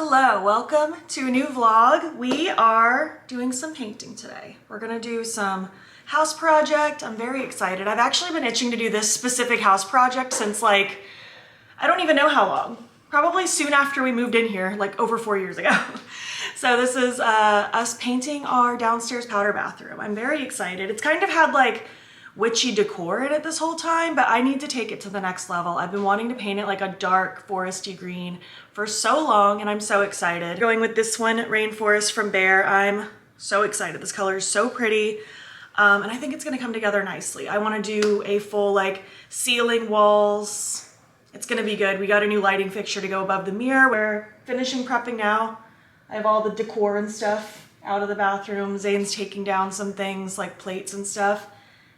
Hello, welcome to a new vlog. We are doing some painting today. We're gonna do some house project. I'm very excited. I've actually been itching to do this specific house project since I don't even know how long. Probably soon after we moved in here, like over 4 years ago. So this is us painting our downstairs powder bathroom. I'm very excited. It's kind of had like witchy decor in it this whole time, but I need to take it to the next level. I've been wanting to paint it like a dark foresty green for so long, and I'm so excited. Going with this one, Rainforest from Bear. I'm so excited. This color is so pretty, and I think it's gonna come together nicely. I wanna do a full like ceiling, walls. It's gonna be good. We got a new lighting fixture to go above the mirror. We're finishing prepping now. I have all the decor and stuff out of the bathroom. Zane's taking down some things like plates and stuff.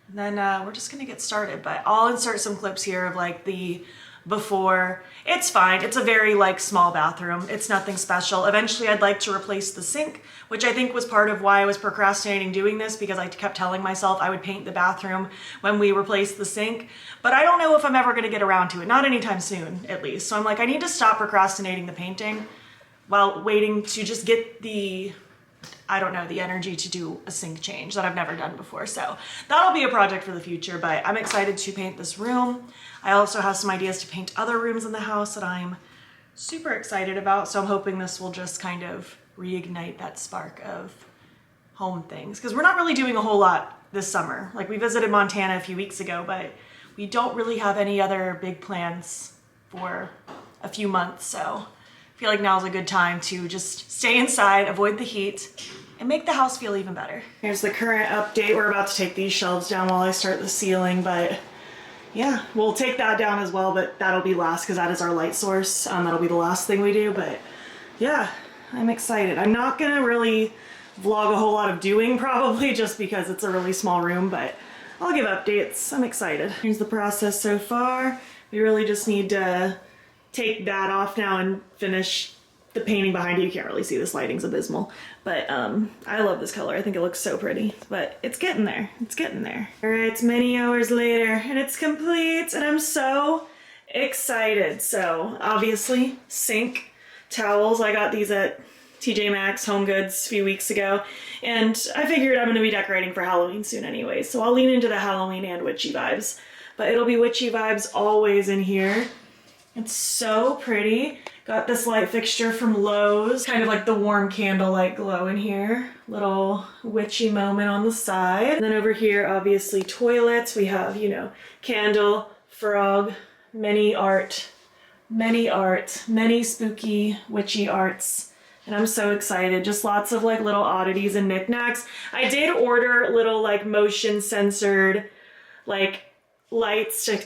And then we're just gonna get started, but I'll insert some clips here of like the before. It's fine, it's a very like small bathroom. It's nothing special. Eventually I'd like to replace the sink, which I think was part of why I was procrastinating doing this, because I kept telling myself I would paint the bathroom when we replaced the sink. But I don't know if I'm ever gonna get around to it, not anytime soon at least. So I'm like, I need to stop procrastinating the painting while waiting to just get the energy to do a sink change that I've never done before. So that'll be a project for the future, but I'm excited to paint this room. I also have some ideas to paint other rooms in the house that I'm super excited about. So I'm hoping this will just kind of reignite that spark of home things, because we're not really doing a whole lot this summer. Like, we visited Montana a few weeks ago, but we don't really have any other big plans for a few months. So I feel like now's a good time to just stay inside, avoid the heat, and make the house feel even better. Here's the current update. We're about to take these shelves down while I start the ceiling, but yeah, we'll take that down as well, but that'll be last because that is our light source. That'll be the last thing we do, but yeah, I'm excited. I'm not gonna really vlog a whole lot of doing probably just because it's a really small room, but I'll give updates. I'm excited. Here's the process so far. We really just need to take that off now and finish the painting behind it. You can't really see, this lighting's abysmal, but I love this color. I think it looks so pretty, but it's getting there. It's getting there. All right, it's many hours later and it's complete, and I'm so excited. So obviously, sink, towels. I got these at TJ Maxx, HomeGoods a few weeks ago, and I figured I'm gonna be decorating for Halloween soon anyway, so I'll lean into the Halloween and witchy vibes, but it'll be witchy vibes always in here. It's so pretty. Got this light fixture from Lowe's, kind of like the warm candlelight glow in here. Little witchy moment on the side. And then over here, obviously toilets. We have, you know, candle, frog, many art, many spooky witchy arts. And I'm so excited. Just lots of like little oddities and knickknacks. I did order little like motion censored like lights to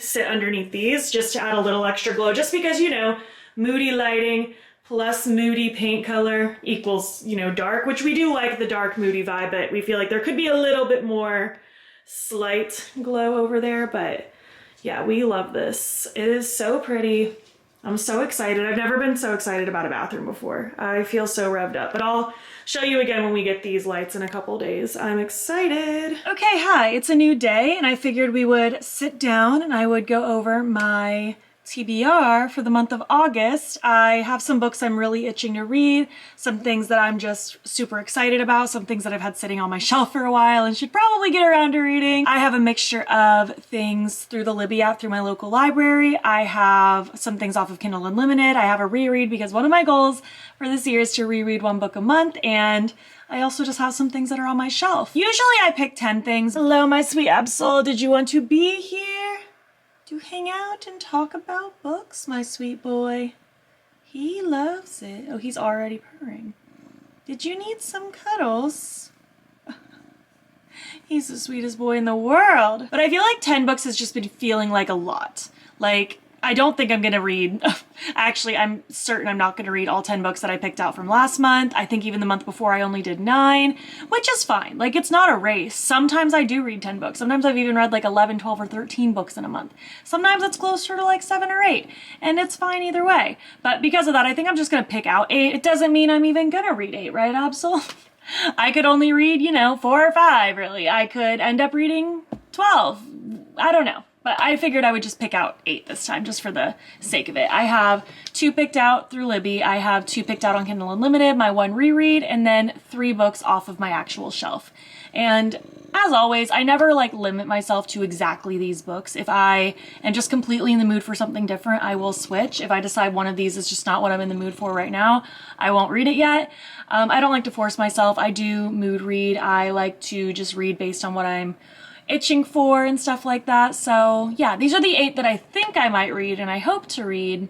sit underneath these just to add a little extra glow, just because, you know, moody lighting plus moody paint color equals, you know, dark, which we do like the dark moody vibe, but we feel like there could be a little bit more slight glow over there. But yeah, we love this. It is so pretty. I'm so excited. I've never been so excited about a bathroom before. I feel so revved up, but I'll show you again when we get these lights in a couple days. I'm excited. Okay, hi, it's a new day, and I figured we would sit down and I would go over my TBR for the month of August. I have some books I'm really itching to read, some things that I'm just super excited about, some things that I've had sitting on my shelf for a while and should probably get around to reading. I have a mixture of things through the Libby app through my local library. I have some things off of Kindle Unlimited. I have a reread because one of my goals for this year is to reread one book a month, and I also just have some things that are on my shelf. Usually I pick 10 things. Hello, my sweet Absol. Did you want to be here to hang out and talk about books, my sweet boy? He loves it. Oh, he's already purring. Did you need some cuddles? He's the sweetest boy in the world. But I feel like 10 books has just been feeling like a lot. Like, I don't think I'm gonna read, actually I'm certain I'm not gonna read all 10 books that I picked out from last month. I think even the month before I only did 9, which is fine. Like, it's not a race. Sometimes I do read 10 books. Sometimes I've even read like 11, 12, or 13 books in a month. Sometimes it's closer to like 7 or 8, and it's fine either way. But because of that, I think I'm just gonna pick out 8. It doesn't mean I'm even gonna read 8, right, Absol? I could only read, you know, 4 or 5, really. I could end up reading 12. I don't know. But I figured I would just pick out 8 this time, just for the sake of it. I have 2 picked out through Libby. I have 2 picked out on Kindle Unlimited, my 1 reread, and then 3 books off of my actual shelf. And as always, I never like limit myself to exactly these books. If I am just completely in the mood for something different, I will switch. If I decide one of these is just not what I'm in the mood for right now, I won't read it yet. I don't like to force myself. I do mood read. I like to just read based on what I'm itching for and stuff like that. So yeah, these are the 8 that I think I might read and I hope to read,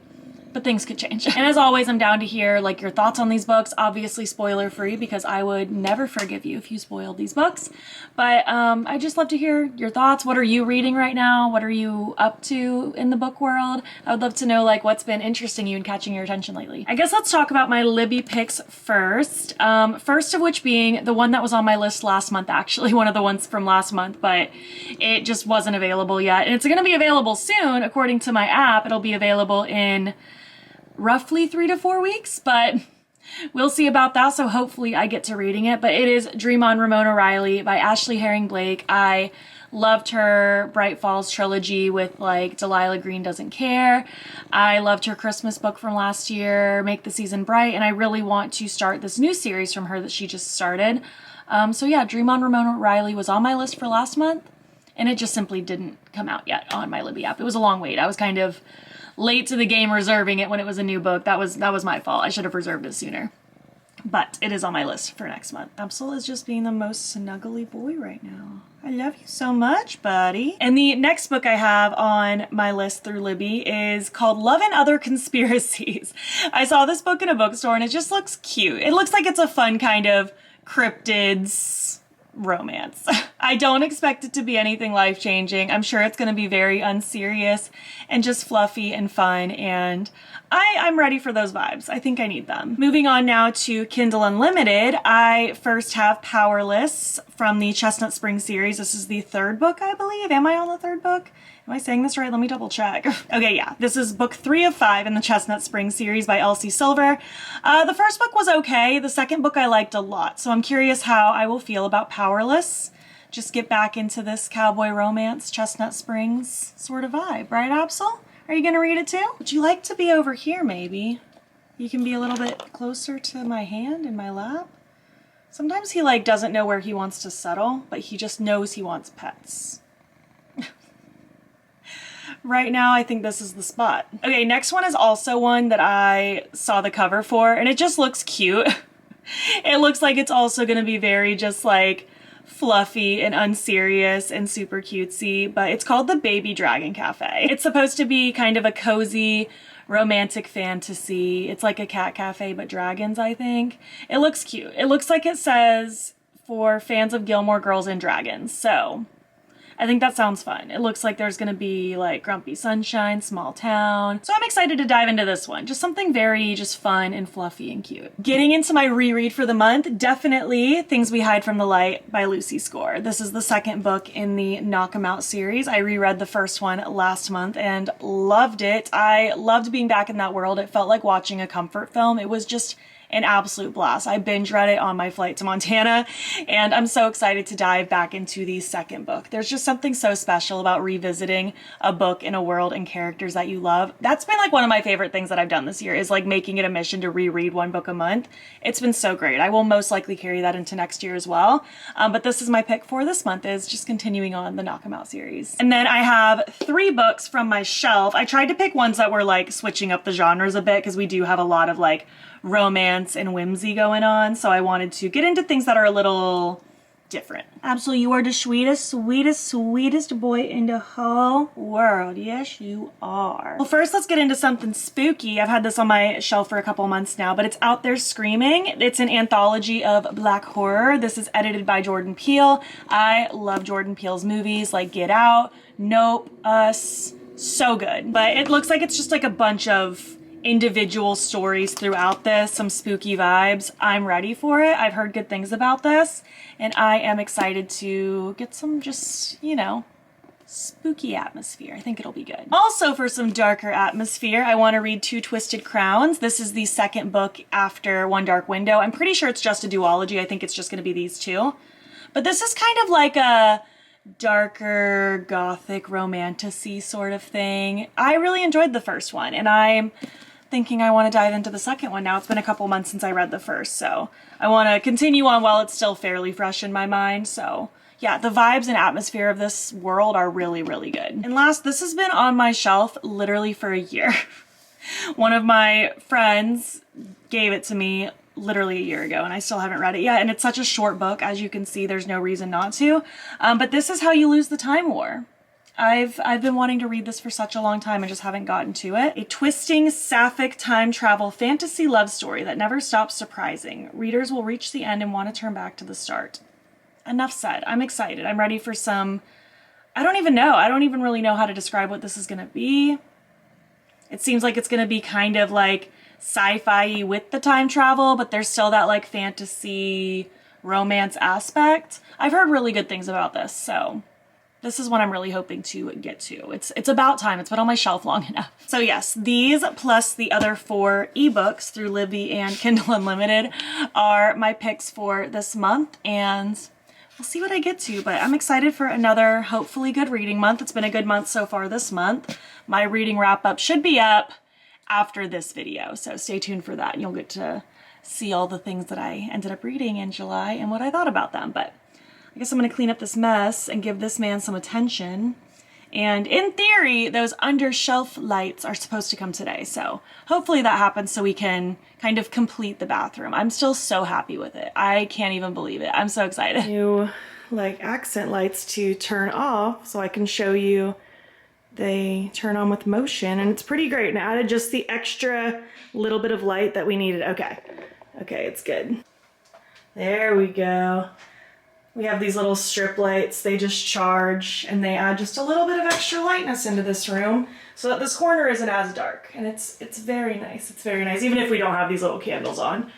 but things could change. And as always, I'm down to hear like your thoughts on these books, obviously spoiler free because I would never forgive you if you spoiled these books. But I just love to hear your thoughts. What are you reading right now? What are you up to in the book world? I would love to know like what's been interesting you and catching your attention lately. I guess let's talk about my Libby picks first. First of which being the one that was on my list last month, actually one of the ones from last month, but it just wasn't available yet. And it's gonna be available soon, according to my app. It'll be available in roughly 3 to 4 weeks, but we'll see about that. So hopefully I get to reading it, but it is Dream On Ramona Riley by Ashley Herring Blake. I loved her Bright Falls trilogy with like Delilah Green Doesn't Care. I loved her Christmas book from last year, Make the Season Bright, and I really want to start this new series from her that she just started. So yeah, Dream On Ramona Riley was on my list for last month, and it just simply didn't come out yet on my Libby app. It was a long wait. I was kind of late to the game reserving it when it was a new book. That was my fault. I should have reserved it sooner. But it is on my list for next month. Absol is just being the most snuggly boy right now. I love you so much, buddy. And the next book I have on my list through Libby is called Love and Other Conspiracies. I saw this book in a bookstore and it just looks cute. It looks like it's a fun kind of cryptids romance. I don't expect it to be anything life-changing. I'm sure it's going to be very unserious and just fluffy and fun, and I'm ready for those vibes. I think I need them. Moving on now to Kindle Unlimited, I first have Powerless from the Chestnut Spring series. This is the 3rd book, I believe. Am I on the 3rd book? Am I saying this right? Let me double check. Okay, yeah. This is book 3 of 5 in the Chestnut Spring series by Elsie Silver. The first book was okay. The second book I liked a lot. So I'm curious how I will feel about Powerless. Just get back into this cowboy romance, Chestnut Springs sort of vibe. Right, Absol? Are you going to read it too? Would you like to be over here, maybe? You can be a little bit closer to my hand in my lap. Sometimes he like doesn't know where he wants to settle, but he just knows he wants pets. Right now, I think this is the spot. Okay, next one is also one that I saw the cover for, and it just looks cute. It looks like it's also gonna be very just like fluffy and unserious and super cutesy, but it's called The Baby Dragon Cafe. It's supposed to be kind of a cozy romantic fantasy. It's like a cat cafe, but dragons, I think. It looks cute. It looks like it says for fans of Gilmore Girls and Dragons, so I think that sounds fun. It looks like there's gonna be like Grumpy Sunshine, Small Town. So I'm excited to dive into this one. Just something very just fun and fluffy and cute. Getting into my reread for the month, definitely Things We Hide from the Light by Lucy Score. This is the 2nd book in the Knock 'Em Out series. I reread the first one last month and loved it. I loved being back in that world. It felt like watching a comfort film. It was just an absolute blast. I binge read it on my flight to Montana, and I'm so excited to dive back into the 2nd book. There's just something so special about revisiting a book in a world and characters that you love. That's been like one of my favorite things that I've done this year, is like making it a mission to reread one book a month. It's been so great. I will most likely carry that into next year as well. But this is my pick for this month, is just continuing on the Knock 'Em Out series. And then I have 3 books from my shelf. I tried to pick ones that were like switching up the genres a bit, because we do have a lot of like romance and whimsy going on, so I wanted to get into things that are a little different. Absolutely, you are the sweetest, sweetest, sweetest boy in the whole world. Yes, you are. Well, first let's get into something spooky. I've had this on my shelf for a couple months now, but it's Out There Screaming. It's an anthology of Black horror. This is edited by Jordan Peele. I love Jordan Peele's movies like Get Out, Nope, Us, so good. But it looks like it's just like a bunch of individual stories throughout this, some spooky vibes. I'm ready for it. I've heard good things about this, and I am excited to get some just, you know, spooky atmosphere. I think it'll be good. Also, for some darker atmosphere, I want to read Two Twisted Crowns. This is the 2nd book after One Dark Window. I'm pretty sure it's just a duology. I think it's just going to be these 2. But this is kind of like a darker, gothic, romantic-y sort of thing. I really enjoyed the first one, and I'm thinking I want to dive into the second one now. It's been a couple months since I read the first, so I want to continue on while it's still fairly fresh in my mind. So yeah, the vibes and atmosphere of this world are really, really good. And last, this has been on my shelf literally for a year. One of my friends gave it to me literally a year ago, and I still haven't read it yet. And it's such a short book, as you can see, there's no reason not to. But this is How You Lose the Time War. I've been wanting to read this for such a long time and just haven't gotten to it. A twisting, sapphic time travel fantasy love story that never stops surprising. Readers will reach the end and want to turn back to the start. Enough said. I'm excited. I'm ready for some... I don't even know. I don't even really know how to describe what this is going to be. It seems like it's going to be kind of like sci-fi with the time travel, but there's still that like fantasy romance aspect. I've heard really good things about this, so this is what I'm really hoping to get to. It's about time. It's been on my shelf long enough. So yes, these plus the other 4 ebooks through Libby and Kindle Unlimited are my picks for this month, and we'll see what I get to, but I'm excited for another hopefully good reading month. It's been a good month so far this month. My reading wrap up should be up after this video, so stay tuned for that. You'll get to see all the things that I ended up reading in July and what I thought about them. But I guess I'm going to clean up this mess and give this man some attention. And in theory, those under shelf lights are supposed to come today. So hopefully that happens so we can kind of complete the bathroom. I'm still so happy with it. I can't even believe it. I'm so excited. New like accent lights to turn off so I can show you they turn on with motion, and it's pretty great. And I added just the extra little bit of light that we needed. Okay, it's good. There we go. We have these little strip lights. They just charge and they add just a little bit of extra lightness into this room so that this corner isn't as dark. And it's very nice. It's very nice, even if we don't have these little candles on.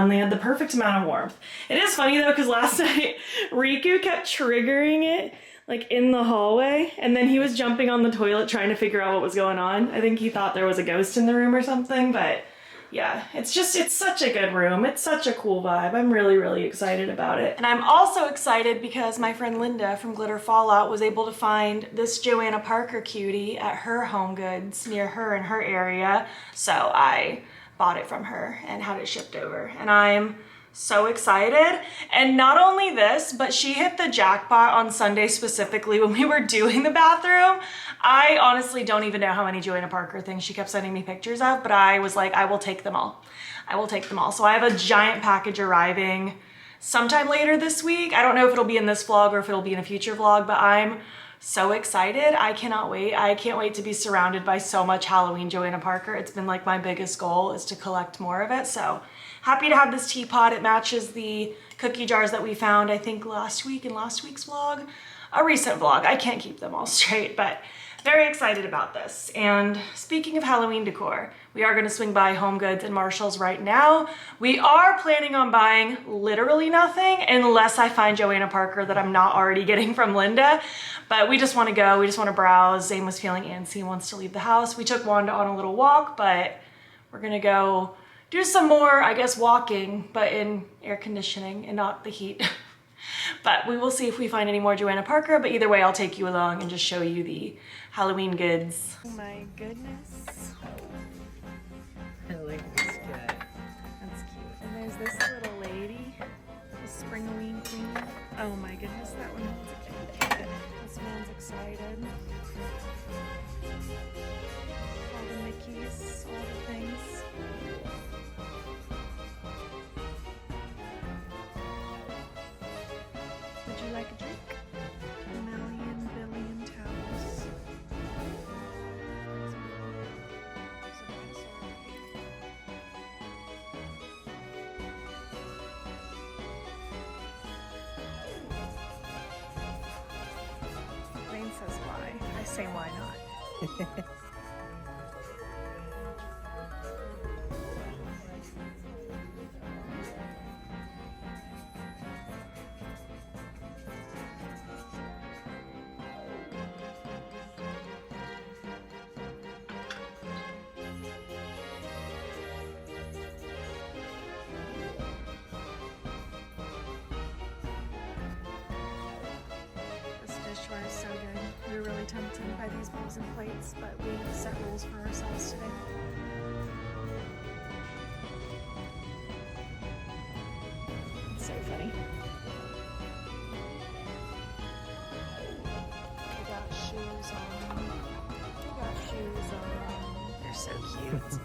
They had the perfect amount of warmth. It is funny though, because last night Riku kept triggering it like in the hallway, and then he was jumping on the toilet trying to figure out what was going on. I think he thought there was a ghost in the room or something, but yeah, it's such a good room. It's such a cool vibe. I'm really, really excited about it. And I'm also excited because my friend Linda from Glitter Fallout was able to find this Joanna Parker cutie at her HomeGoods near her in her area. So I bought it from her and had it shipped over. And I'm so excited. And not only this, but she hit the jackpot on Sunday specifically when we were doing the bathroom. I honestly don't even know how many Joanna Parker things she kept sending me pictures of, but I was like, I will take them all. I will take them all. So I have a giant package arriving sometime later this week. I don't know if it'll be in this vlog or if it'll be in a future vlog, but I'm so excited. I cannot wait. I can't wait to be surrounded by so much Halloween Joanna Parker. It's been like my biggest goal is to collect more of it. So happy to have this teapot. It matches the cookie jars that we found, I think last week in last week's vlog, a recent vlog. I can't keep them all straight, but very excited about this. And speaking of Halloween decor, we are going to swing by HomeGoods and Marshall's right now. We are planning on buying literally nothing unless I find Joanna Parker that I'm not already getting from Linda. But we just want to go. We just want to browse. Zane was feeling antsy and wants to leave the house. We took Wanda on a little walk, but we're going to go do some more, I guess, walking, but in air conditioning and not the heat. But we will see if we find any more Joanna Parker, but either way, I'll take you along and just show you the Halloween goods. Oh my goodness. I like this guy. That's cute. And there's this little lady, the Springween Queen. Oh my goodness, that one needs a cute. This man's excited. All the Mickeys, all the things. Would you like a drink? A million billion towels. Lane says why. I say why not. far so good. We were really tempted by these bowls and plates, but we set rules for ourselves today. It's so funny. I got shoes on. I got shoes on. They're so cute.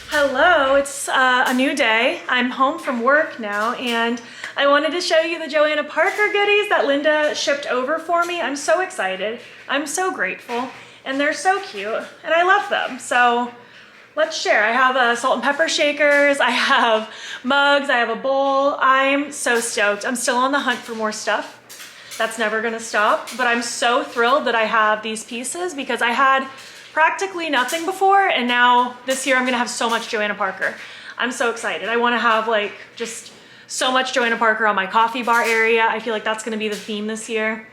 Hello, it's a new day. I'm home from work now and I wanted to show you the Joanna Parker goodies that Linda shipped over for me. I'm so excited. I'm so grateful and they're so cute and I love them. So let's share. I have salt and pepper shakers, I have mugs, I have a bowl. I'm so stoked. I'm still on the hunt for more stuff. That's never gonna stop, but I'm so thrilled that I have these pieces because I had practically nothing before, and now this year I'm gonna have so much Joanna Parker. I'm so excited. I wanna have like just so much Joanna Parker on my coffee bar area. I feel like that's gonna be the theme this year.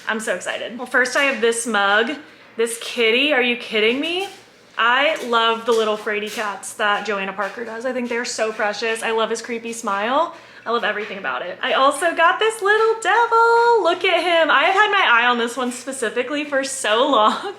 I'm so excited. Well, first I have this mug, this kitty. Are you kidding me? I love the little fraidy cats that Joanna Parker does. I think they're so precious. I love his creepy smile. I love everything about it. I also got this little devil. Look at him. I have had my eye on this one specifically for so long.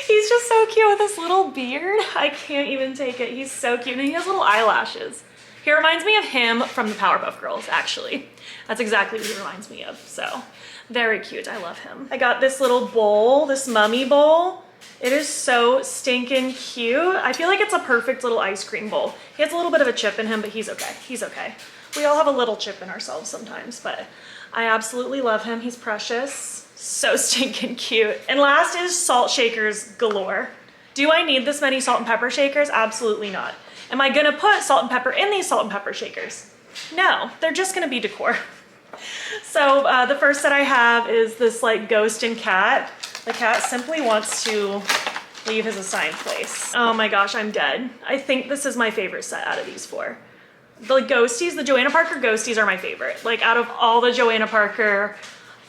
He's just so cute with this little beard. I can't even take it. He's so cute and he has little eyelashes. He reminds me of him from the Powerpuff Girls, actually. That's exactly what he reminds me of, so very cute. I love him. I got this little bowl, this mummy bowl. It is so stinking cute. I feel like it's a perfect little ice cream bowl. He has a little bit of a chip in him, but he's okay. He's okay. We all have a little chip in ourselves sometimes, but I absolutely love him. He's precious. So stinking cute. And last is salt shakers galore. Do I need this many salt and pepper shakers? Absolutely not. Am I gonna put salt and pepper in these salt and pepper shakers? No, they're just gonna be decor. So the first set I have is this like ghost and cat. The cat simply wants to leave his assigned place. Oh my gosh, I'm dead. I think this is my favorite set out of these four. The ghosties, the Joanna Parker ghosties are my favorite. Like out of all the Joanna Parker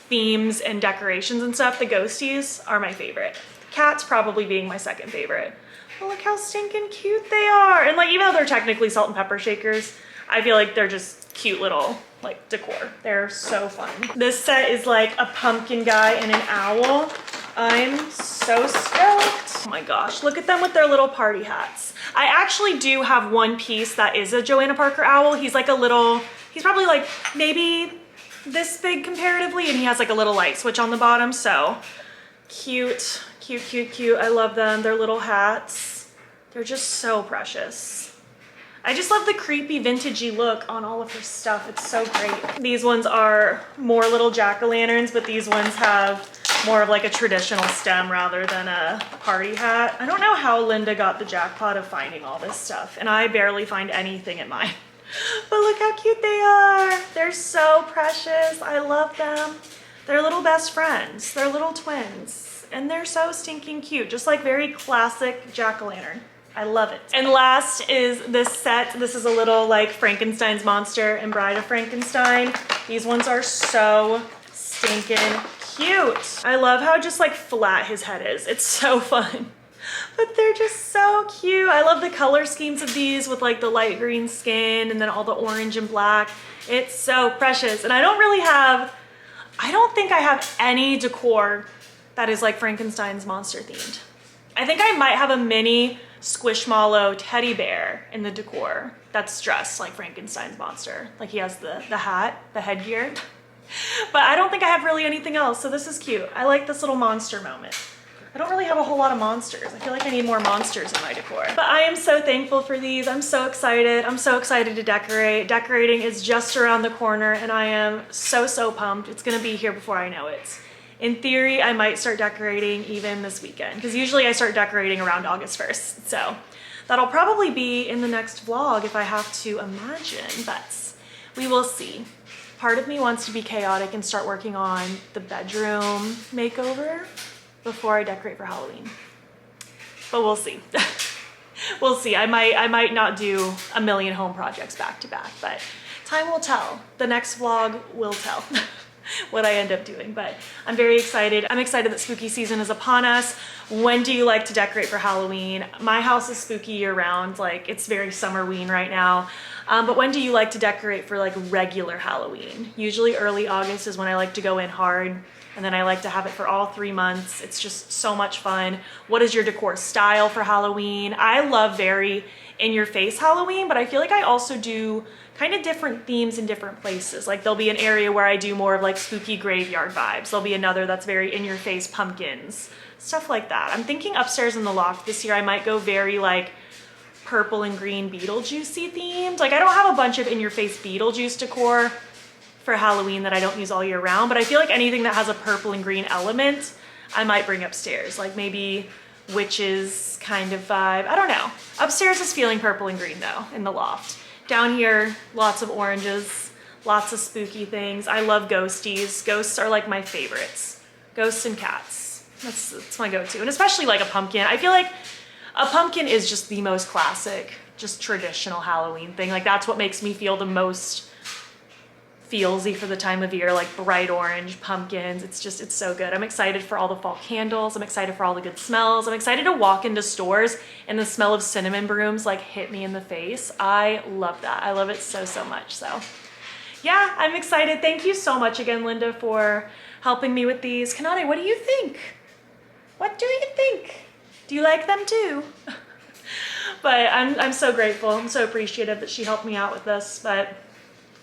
themes and decorations and stuff, the ghosties are my favorite. Cats probably being my second favorite. But look how stinking cute they are. And like, even though they're technically salt and pepper shakers, I feel like they're just cute little like decor. They're so fun. This set is like a pumpkin guy and an owl. I'm so stoked. Oh my gosh, look at them with their little party hats. I actually do have one piece that is a Joanna Parker owl. He's like a little, he's probably like maybe this big comparatively, and he has like a little light switch on the bottom. So cute, cute, cute, cute. I love them. Their little hats. They're just so precious. I just love the creepy vintagey look on all of her stuff. It's so great. These ones are more little jack-o'-lanterns, but these ones have more of like a traditional stem rather than a party hat. I don't know how Linda got the jackpot of finding all this stuff, and I barely find anything at mine. But look how cute they are. They're so precious. I love them. They're little best friends. They're little twins. And they're so stinking cute. Just like very classic jack-o'-lantern. I love it. And last is this set. This is a little like Frankenstein's monster and Bride of Frankenstein. These ones are so stinking cute. I love how just like flat his head is. It's so fun. But they're just so cute. I love the color schemes of these with like the light green skin and then all the orange and black. It's so precious. And I don't think I have any decor that is like Frankenstein's monster themed. I think I might have a mini Squishmallow teddy bear in the decor that's dressed like Frankenstein's monster. Like he has the hat, the headgear. But I don't think I have really anything else, so this is cute. I like this little monster moment. I don't really have a whole lot of monsters. I feel like I need more monsters in my decor. But I am so thankful for these. I'm so excited. I'm so excited to decorate. Decorating is just around the corner and I am so, so pumped. It's gonna be here before I know it. In theory, I might start decorating even this weekend because usually I start decorating around August 1st. So that'll probably be in the next vlog if I have to imagine, but we will see. Part of me wants to be chaotic and start working on the bedroom makeover before I decorate for Halloween. But we'll see. We'll see. I might not do a million home projects back to back, but time will tell. The next vlog will tell. what I end up doing, but I'm very excited. I'm excited that spooky season is upon us. When do you like to decorate for Halloween? My house is spooky year round, like it's very summerween right now. But when do you like to decorate for like regular Halloween? Usually early August is when I like to go in hard, and then I like to have it for all 3 months. It's just so much fun. What is your decor style for Halloween? I love very in-your-face Halloween, but I feel like I also do kind of different themes in different places. Like there'll be an area where I do more of like spooky graveyard vibes. There'll be another that's very in-your-face pumpkins, stuff like that. I'm thinking upstairs in the loft this year I might go very like purple and green Beetlejuice themed. Like I don't have a bunch of in-your-face Beetlejuice decor for Halloween that I don't use all year round, but I feel like anything that has a purple and green element I might bring upstairs, like maybe witches kind of vibe. I don't know. Upstairs is feeling purple and green though in the loft. Down here, lots of oranges, lots of spooky things. I love ghosties. Ghosts are like my favorites. Ghosts and cats. That's my go-to. And especially like a pumpkin. I feel like a pumpkin is just the most classic, just traditional Halloween thing. Like that's what makes me feel the most feelsy for the time of year, like bright orange pumpkins. It's so good. I'm excited for all the fall candles. I'm excited for all the good smells. I'm excited to walk into stores and the smell of cinnamon brooms like hit me in the face. I love that. I love it so, so much. So yeah, I'm excited. Thank you so much again, Linda, for helping me with these. Clionadh, what do you think? What do you think? Do you like them too? But I'm so grateful. I'm so appreciative that she helped me out with this. But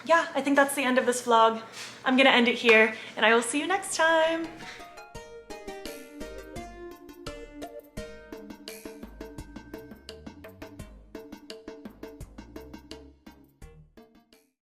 yeah, I think that's the end of this vlog. I'm gonna end it here, and I will see you next time.